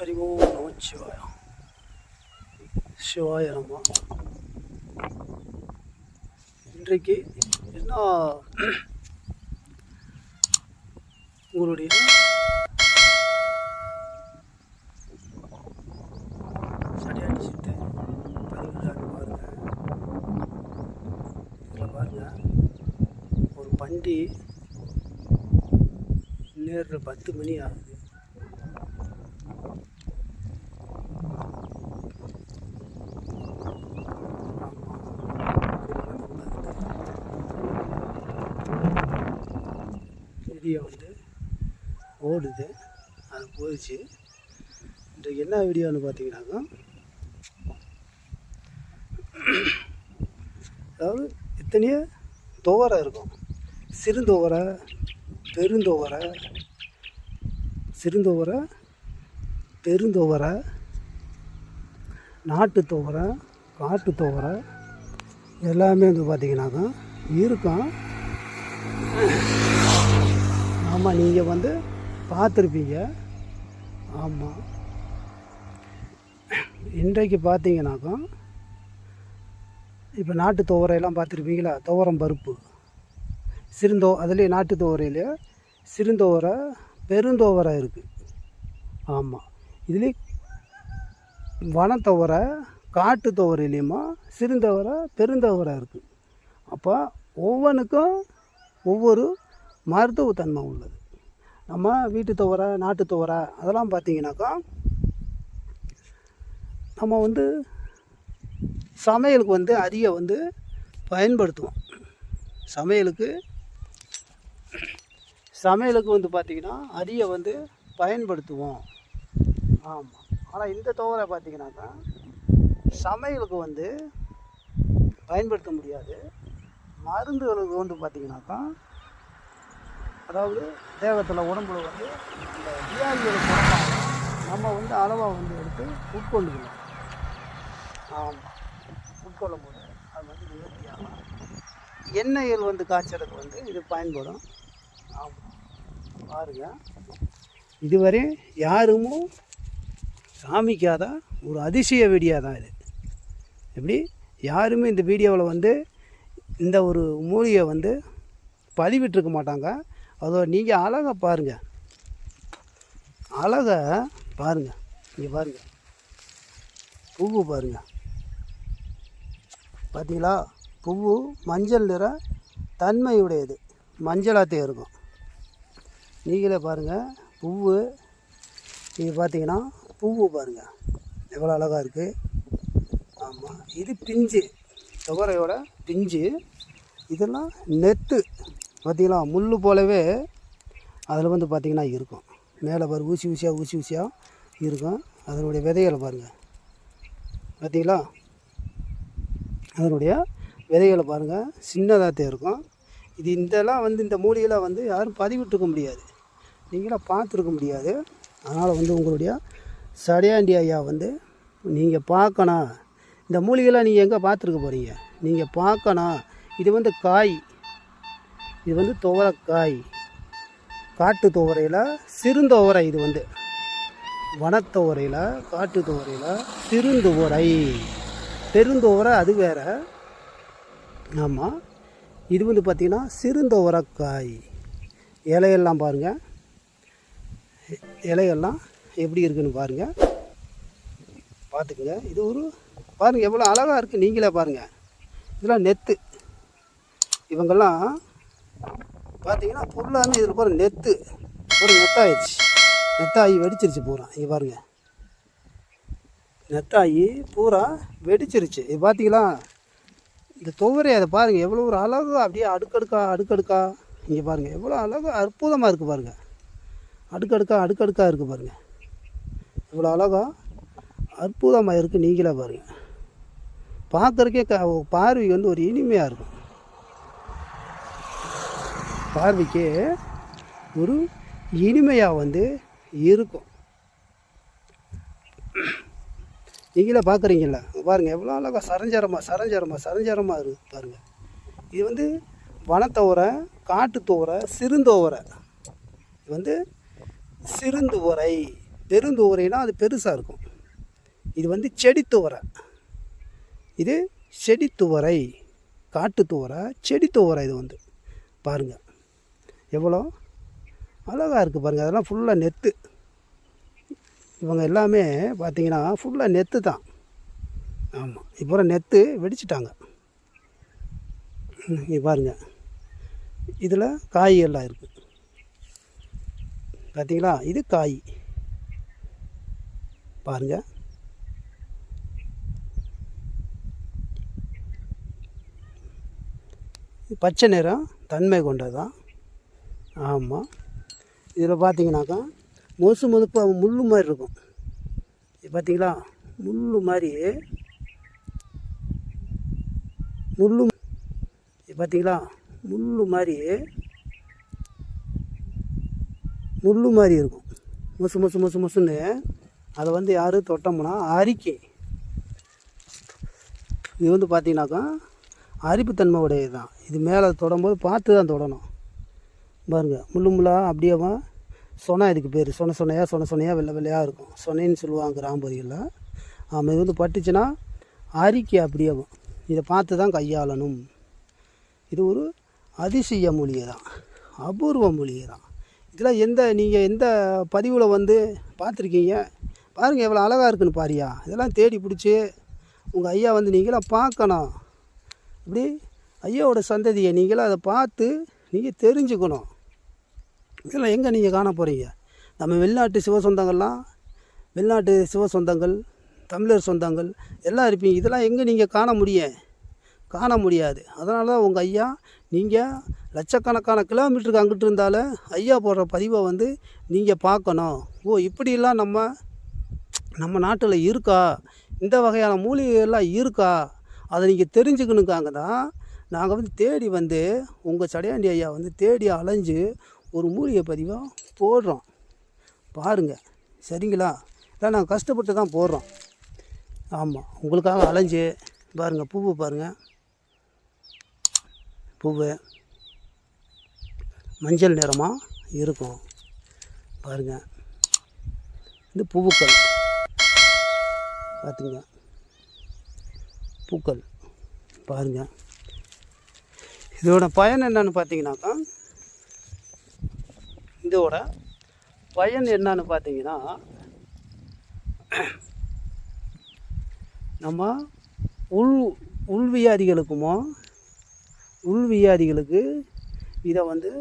ஹரி ஓம் நமச்சிவாய. சிவாய நம. இன்றைக்கு என்ன உங்களுடைய சரியான சித்து பதிவுகள் பாருங்க. இதில் பாருங்க, ஒரு பண்டி நேரில் 10 மணி ஆகுது. வீடியோ ஓடுது, அது போயிடுச்சு. இன்றைக்கு என்ன வீடியோன்னு பார்த்தீங்கன்னாக்கா, அதாவது இத்தனையோ துவரை இருக்கும். சிறுந்துவரை, பெருந்துவரை, சிறுந்துவரை, பெருந்துவரை, நாட்டு துவரை, காட்டு துவரை எல்லாமே பார்த்திங்கனாக்கா இருக்கும். ஆமாம், நீங்கள் பார்த்துருப்பீங்க. ஆமாம், இன்றைக்கு பார்த்தீங்கன்னாக்கா இப்போ நாட்டு துவரையெல்லாம் பார்த்துருப்பீங்களா? துவரம் பருப்பு அதுலேயே நாட்டு துவரையிலே சிறுந்துவரை, பெருந்துவரை இருக்குது. ஆமாம், இதுலேயே வனத்துவரை, காட்டு துவரையிலையுமா சிறுந்துவரை, பெருந்துவரை இருக்குது. அப்போ ஒவ்வொன்றுக்கும் ஒவ்வொரு மருத்துவத்தன்மை உள்ளது. நம்ம வீட்டு துவரை, நாட்டு துவரை அதெல்லாம் பார்த்திங்கனாக்கா நம்ம சமையலுக்கு அதிக பயன்படுத்துவோம். சமையலுக்கு பார்த்திங்கன்னா அதிக பயன்படுத்துவோம். ஆமாம், ஆனால் இந்த துவரை பார்த்திங்கனாக்கா சமையலுக்கு பயன்படுத்த முடியாது. மருந்துகளுக்கு பார்த்திங்கனாக்கா, அதாவது தேகத்தில் உடம்புல இந்த வியாதிகளுக்கு நம்ம அளவாக எடுத்து உட்கொண்டுக்கலாம். ஆமாம், உட்கொள்ளும் போது அது நிவர்த்தியாகும். எண்ணெய்கள் காய்ச்சலுக்கு இது பயன்படும். ஆமாம், பாருங்கள், இதுவரை யாருமோ காமிக்காத ஒரு அதிசய வீடியோ தான் இது. எப்படி யாருமே இந்த வீடியோவில் இந்த ஒரு மூலிகை பதிவிட்டிருக்க மாட்டாங்க. அதோ நீங்கள் அழகாக பாருங்கள், அழகாக பாருங்கள். இங்கே பாருங்கள், பூவு பாருங்கள், பார்த்தீங்களா? பூவு மஞ்சள் நிற தன்மையுடையது, மஞ்சளாத்தையும் இருக்கும். நீங்களே பாருங்கள், பூவு நீங்கள் பார்த்தீங்கன்னா பூவு பாருங்கள் எவ்வளோ அழகாக இருக்குது. ஆமாம், இது பிஞ்சு, துவரையோட பிஞ்சு. இதெல்லாம் நெத்து பார்த்திங்களா? முள் போலவே அதில் பார்த்திங்கன்னா இருக்கும். மேலே பாரு, ஊசி ஊசியாக இருக்கும். அதனுடைய விதைகளை பாருங்கள், பார்த்திங்களா? அதனுடைய விதைகளை பாருங்கள், சின்னதாக இருக்கும். இதெல்லாம் இந்த மூலிகைலாம் யாரும் பதிவிட்டுருக்க முடியாது, நீங்களாம் பார்த்துருக்க முடியாது. அதனால் உங்களுடைய சடையாண்டி ஐயா நீங்கள் பார்க்கணும். இந்த மூலிகைலாம் நீங்கள் எங்கே பார்த்துருக்க போகிறீங்க? நீங்கள் பார்க்கணும். இது காய், இது துவரைக்காய். காட்டு துவரையில் சிறுந்துவரை, இது வனத்துவரையில், காட்டு துவரையில் சிறுந்துவரை, பெருந்துவரை அது வேறு. ஆமாம், இது பார்த்திங்கன்னா சிறுந்துவரைக்காய். இலையெல்லாம் பாருங்கள், இலையெல்லாம் எப்படி இருக்குதுன்னு பாருங்கள், பார்த்துக்குங்க. இது பாருங்கள் எவ்வளோ அழகாக இருக்குது. நீங்களே பாருங்கள், இதெல்லாம் நெத்து. இவங்கெல்லாம் பார்த்தீங்கன்னா பொருளான இதில் பாருங்கள், நெத்து ஒரு நெத்தாயிடுச்சு, நெத்தாயி வெடிச்சிருச்சு பூரா. இங்கே பாருங்கள், நெத்தாயி பூரா வெடிச்சிருச்சு. இது பார்த்தீங்களா? இந்த துவரை அதை பாருங்கள் எவ்வளோ ஒரு அழகாக அப்படியே அடுக்கடுக்கா. இங்கே பாருங்கள் எவ்வளோ அழகாக அற்புதமாக இருக்குது பாருங்கள். அடுக்கடுக்கா இருக்குது பாருங்கள், எவ்வளோ அழகாக அற்புதமாக இருக்குது. நீங்களே பாருங்கள், பார்க்குறக்கே பார்வைக்கு ஒரு இனிமையாக இருக்கும். பார்வைக்கே ஒரு இனிமையாக இருக்கும். நீங்களே பார்க்குறீங்களா? பாருங்கள் எவ்வளோ அழகாக சரஞ்சரமாக இருக்குது பாருங்கள். இது வனத்துவரை, காட்டு துவரை, சிறுந்துவரை. இது சிறுந்துவரை பெருந்துவரைனா அது பெருசாக இருக்கும். இது வந்து செடி துவரை. இது செடி துவரை, காட்டு துவரை, செடி துவரை. இது வந்து பாருங்கள் எவ்வளோ அழகாக இருக்குது பாருங்கள். அதெல்லாம் ஃபுல்லாக நெத்து. இவங்க எல்லாமே பார்த்திங்கன்னா ஃபுல்லாக நெத்து தான். ஆமாம், இப்போ நெத்து வெடிச்சிட்டாங்க. இங்கே பாருங்கள், இதில் காய் எல்லாம் இருக்குது பார்த்தீங்களா. இது காய் பாருங்கள். பச்சை நிறம் தன்மை கொண்டது தான். ஆமாம், இதில் பார்த்தீங்கன்னாக்கா முதுப்பாக முள் மாதிரி இருக்கும். பார்த்தீங்களா, முள் மாதிரி பார்த்தீங்களா, முள் மாதிரி இருக்கும். மொசுன்னு அதை வந்து யாரும் தொட்டோம்னா அரிக்கை. இது வந்து பார்த்தீங்கன்னாக்கா அரிப்புத்தன்மை உடையது தான். இது மேலே தொடும்போது பார்த்து தான் தொடணும் பாருங்கள். முள்ளாக அப்படியே சொனை, இதுக்கு பேர் சொனையாக வெள்ளை வெள்ளையாக இருக்கும். சொனைன்னு சொல்லுவாங்க கிராமப்பகுதிகளில். ஆமாம், இது வந்து பட்டுச்சுன்னா அரிக்கை அப்படியே. இதை பார்த்து தான் கையாளணும். இது ஒரு அதிசய மூலிகை தான், அபூர்வ மூலிகை தான். இதெல்லாம் நீங்கள் எந்த பதிவில் வந்து பார்த்துருக்கீங்க பாருங்கள், எவ்வளோ அழகாக இருக்குன்னு பாரியா. இதெல்லாம் தேடி பிடிச்சி உங்கள் ஐயா வந்து நீங்களாம் பார்க்கணும். இப்படி ஐயாவோட சந்ததியை நீங்களாம் அதை பார்த்து நீங்கள் தெரிஞ்சுக்கணும். இதெல்லாம் எங்கே நீங்கள் காண போகிறீங்க? நம்ம வெளிநாட்டு சிவசொந்தங்கள், தமிழர் சொந்தங்கள் எல்லாம் இருப்பீங்க. இதெல்லாம் எங்கே நீங்கள் காண முடியாது. அதனால தான் உங்கள் ஐயா நீங்கள் லட்சக்கணக்கான கிலோமீட்டருக்கு அங்கிட்டு இருந்தாலும் ஐயா போடுற பதிவை வந்து நீங்கள் பார்க்கணும். ஓ, இப்படிலாம் நம்ம நாட்டில் இருக்கா, இந்த வகையான மூலிகைகள்லாம் இருக்கா, அதை நீங்கள் தெரிஞ்சுக்கணுக்காங்க தான் நாங்கள் வந்து தேடி வந்து உங்கள் சடையாண்டி ஐயா வந்து தேடி அலைஞ்சு ஒரு மூலிகை பதிவாக போடுறோம். பாருங்கள், சரிங்களா? இதெல்லாம் நாங்கள் கஷ்டப்பட்டு தான் போடுறோம். ஆமாம், உங்களுக்காக அலைஞ்சு பாருங்கள். பூவை பாருங்கள், பூவு மஞ்சள் நிறமாக இருக்கும் பாருங்கள். இது பூக்கள் பார்த்துங்க, பூக்கள் பாருங்கள். இதோட பயன் என்னன்னு பார்த்தீங்கன்னாக்கா, இதோட பயன் என்னன்னு பார்த்தீங்கன்னா, நம்ம உள்வியாதிகளுக்கு இதை வந்து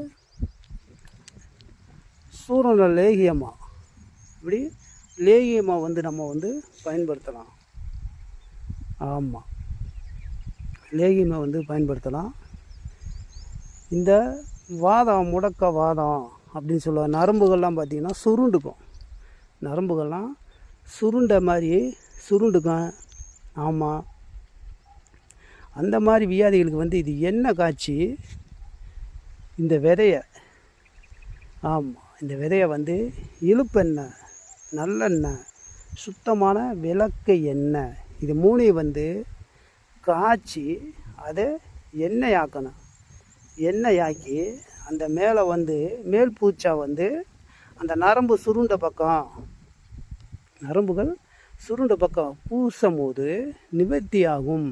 சூரண லேகியமாக இப்படி லேகியமாக வந்து நம்ம வந்து பயன்படுத்தலாம். ஆமாம், லேகியமாக வந்து பயன்படுத்தலாம். இந்த முடக்க வாதம் அப்படின்னு சொல்லுவாங்க. நரம்புகள்லாம் பார்த்திங்கன்னா சுருண்டுக்கும். நரம்புகள்லாம் சுருண்ட மாதிரி சுருண்டுக்கும். ஆமாம், அந்த மாதிரி வியாதிகளுக்கு வந்து இது எண்ணெய் காய்ச்சி இந்த விதையை, ஆமாம், இந்த விதையை வந்து இழுப்பெண்ணெய், நல்லெண்ணெய், சுத்தமான விளக்கு எண்ணெய், இது மூணையும் வந்து காய்ச்சி அதை எண்ணெயாக்கணும். எண்ணெயாக்கி அந்த மேலே வந்து மேல் பூச்சா வந்து அந்த நரம்புகள் சுருண்ட பக்கம் பூசும் போது நிவர்த்தி ஆகும்.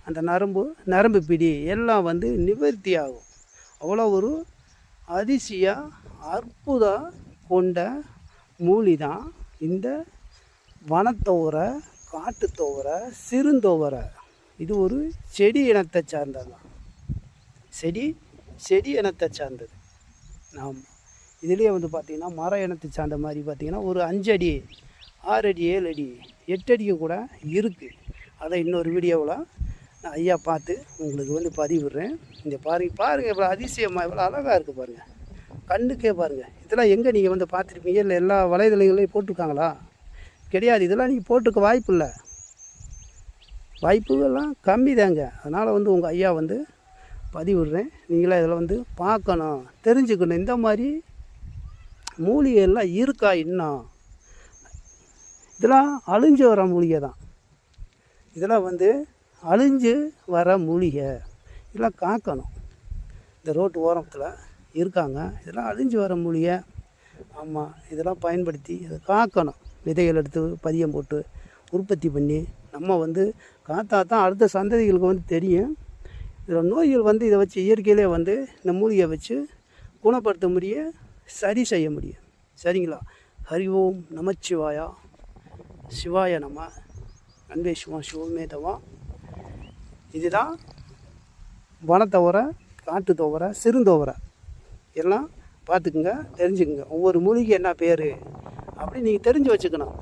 அந்த நரம்பு பிடி எல்லாம் வந்து நிவர்த்தி ஆகும். அவ்வளோ ஒரு அதிசய அற்புதம் கொண்ட மூலி தான் இந்த வனத்துவரை, காட்டுத்துவரை, சிறுந்துவரை. இது ஒரு செடி இனத்தை சார்ந்தது தான். செடி இனத்தை சார்ந்தது. ஆமாம், இதுலேயே வந்து பார்த்திங்கன்னா மர இனத்தை சார்ந்த மாதிரி பார்த்திங்கன்னா ஒரு 5 அடி, 6 அடி, 7 அடி, 8 அடிக்கு கூட இருக்குது. அதை இன்னொரு வீடியோவில் நான் ஐயா பார்த்து உங்களுக்கு வந்து பதிவிடுறேன். இந்த பாருங்கள் எவ்வளோ அதிசயமாக, எவ்வளோ அழகாக இருக்குது பாருங்கள், கண்ணுக்கே பாருங்கள். இதெல்லாம் எங்கே நீங்கள் வந்து பார்த்துருப்பீங்க? இல்லை எல்லா வலைதளங்களையும் போட்டிருக்காங்களா? கிடையாது. இதெல்லாம் நீங்கள் போட்டுக்க வாய்ப்புகள்லாம் கம்மி தாங்க. அதனால் வந்து உங்கள் ஐயா வந்து பதிவிடுறேன். நீங்களாம் இதில் வந்து பார்க்கணும், தெரிஞ்சுக்கணும். இந்த மாதிரி மூலிகைலாம் இருக்கா இன்னும்? இதெல்லாம் அழிஞ்சு வர மூலிகை தான். இதெல்லாம் வந்து அழிஞ்சு வர மூலிகை. இதெல்லாம் காக்கணும். இந்த ரோட்டு ஓரத்தில் இருக்காங்க. இதெல்லாம் அழிஞ்சு வர மூலிகை. ஆமாம். ஆமாம், இதெல்லாம் பயன்படுத்தி அதை காக்கணும். விதைகள் எடுத்து பதியம் போட்டு உற்பத்தி பண்ணி நம்ம வந்து காத்தா தான் அடுத்த சந்ததிகளுக்கு வந்து தெரியும். இதில் நோய்கள் வந்து இதை வச்சு இயற்கையிலே வந்து இந்த மூலிகையை வச்சு குணப்படுத்த முடியும், சரி செய்ய முடியும். சரிங்களா? ஹரி ஓம் நமச்சிவாயா, சிவாய நம, அன்பே சிவம் சிவமே தவம். இதுதான் வனத்தவரை, காட்டு துவரை, சிறுந்தோவரை எல்லாம் பார்த்துக்குங்க, தெரிஞ்சுக்குங்க. ஒவ்வொரு மூலிகை என்ன பேர் அப்படி நீங்கள் தெரிஞ்சு வச்சுக்கணும்.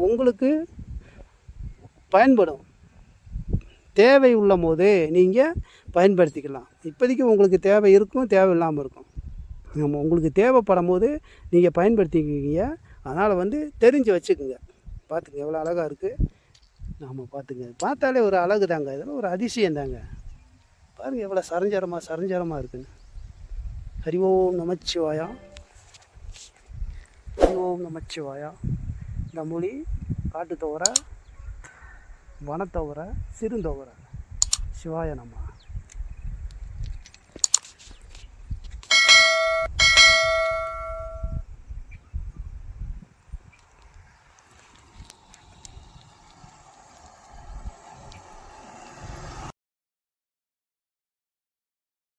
உங்களுக்கு பயன்படும். தேவை உள்ள போது நீங்கள் பயன்படுத்திக்கலாம். இப்போதைக்கு உங்களுக்கு தேவை இருக்கும், தேவை இல்லாமல் இருக்கும். நம்ம உங்களுக்கு தேவைப்படும் போது நீங்கள் பயன்படுத்திக்குவீங்க. அதனால் வந்து தெரிஞ்சு வச்சுக்குங்க. பார்த்துங்க எவ்வளோ அழகாக இருக்குது. நாம் பார்த்துங்க, பார்த்தாலே ஒரு அழகு தாங்க. இதெல்லாம் ஒரு அதிசயம் தாங்க. பாருங்கள் எவ்வளோ சரஞ்சரமாக இருக்குன்னு. ஹரி ஓம் நமச்சிவாயா, ஹரி ஓம் நமச்சிவாயா. இந்த மொழி காட்டு துவரை, வனத்தவரை, சிறுந்தோவரை. சிவாய நம.